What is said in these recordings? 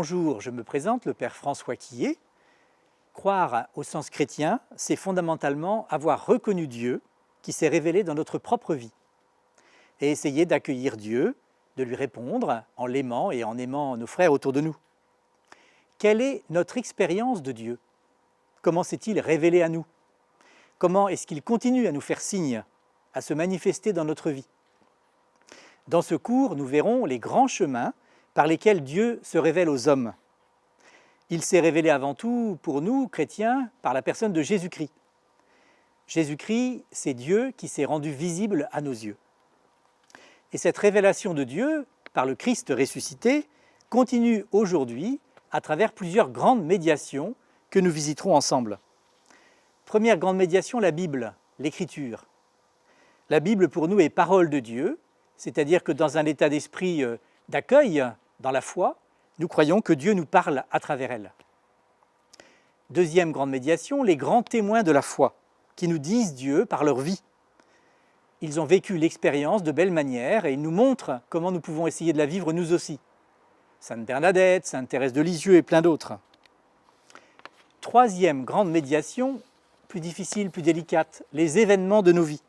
Bonjour, je me présente, le Père François Quillet. Croire au sens chrétien, c'est fondamentalement avoir reconnu Dieu qui s'est révélé dans notre propre vie et essayer d'accueillir Dieu, de lui répondre en l'aimant et en aimant nos frères autour de nous. Quelle est notre expérience de Dieu? Comment s'est-il révélé à nous? Comment est-ce qu'il continue à nous faire signe, à se manifester dans notre vie? Dans ce cours, nous verrons les grands chemins par lesquels Dieu se révèle aux hommes. Il s'est révélé avant tout pour nous, chrétiens, par la personne de Jésus-Christ. Jésus-Christ, c'est Dieu qui s'est rendu visible à nos yeux. Et cette révélation de Dieu, par le Christ ressuscité, continue aujourd'hui à travers plusieurs grandes médiations que nous visiterons ensemble. Première grande médiation, la Bible, l'Écriture. La Bible pour nous est parole de Dieu, c'est-à-dire que dans un état d'esprit d'accueil dans la foi, nous croyons que Dieu nous parle à travers elle. Deuxième grande médiation, les grands témoins de la foi, qui nous disent Dieu par leur vie. Ils ont vécu l'expérience de belle manière et ils nous montrent comment nous pouvons essayer de la vivre nous aussi. Sainte Bernadette, Sainte Thérèse de Lisieux et plein d'autres. Troisième grande médiation, plus difficile, plus délicate, les événements de nos vies.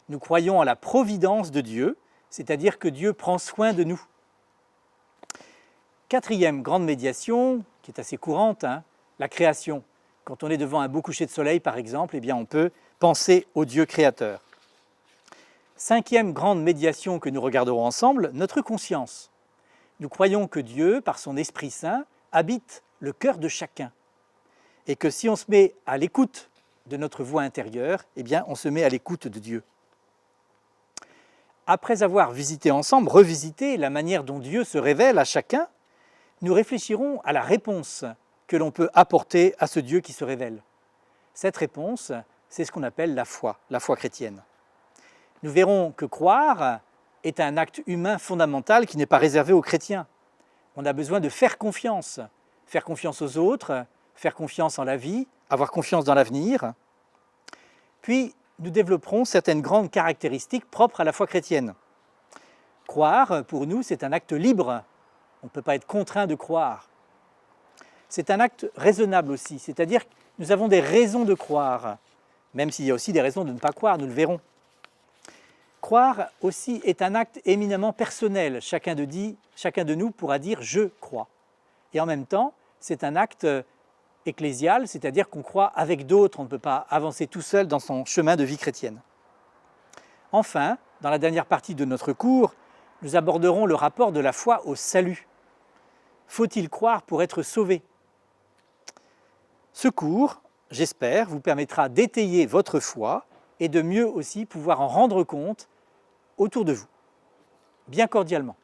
Nous croyons à la providence de Dieu, c'est-à-dire que Dieu prend soin de nous. Quatrième grande médiation, qui est assez courante, la création. Quand on est devant un beau coucher de soleil, par exemple, eh bien on peut penser au Dieu créateur. Cinquième grande médiation que nous regarderons ensemble, notre conscience. Nous croyons que Dieu, par son Esprit Saint, habite le cœur de chacun. Et que si on se met à l'écoute de notre voix intérieure, eh bien on se met à l'écoute de Dieu. Après avoir visité ensemble, revisité la manière dont Dieu se révèle à chacun, nous réfléchirons à la réponse que l'on peut apporter à ce Dieu qui se révèle. Cette réponse, c'est ce qu'on appelle la foi chrétienne. Nous verrons que croire est un acte humain fondamental qui n'est pas réservé aux chrétiens. On a besoin de faire confiance aux autres, faire confiance en la vie, avoir confiance dans l'avenir. Puis, nous développerons certaines grandes caractéristiques propres à la foi chrétienne. Croire, pour nous, c'est un acte libre. On ne peut pas être contraint de croire. C'est un acte raisonnable aussi, c'est-à-dire que nous avons des raisons de croire, même s'il y a aussi des raisons de ne pas croire, nous le verrons. Croire aussi est un acte éminemment personnel. Chacun de nous pourra dire « je crois ». Et en même temps, c'est un acte ecclésial, c'est-à-dire qu'on croit avec d'autres, on ne peut pas avancer tout seul dans son chemin de vie chrétienne. Enfin, dans la dernière partie de notre cours, nous aborderons le rapport de la foi au salut. Faut-il croire pour être sauvé? Ce cours, j'espère, vous permettra d'étayer votre foi et de mieux aussi pouvoir en rendre compte autour de vous. Bien cordialement.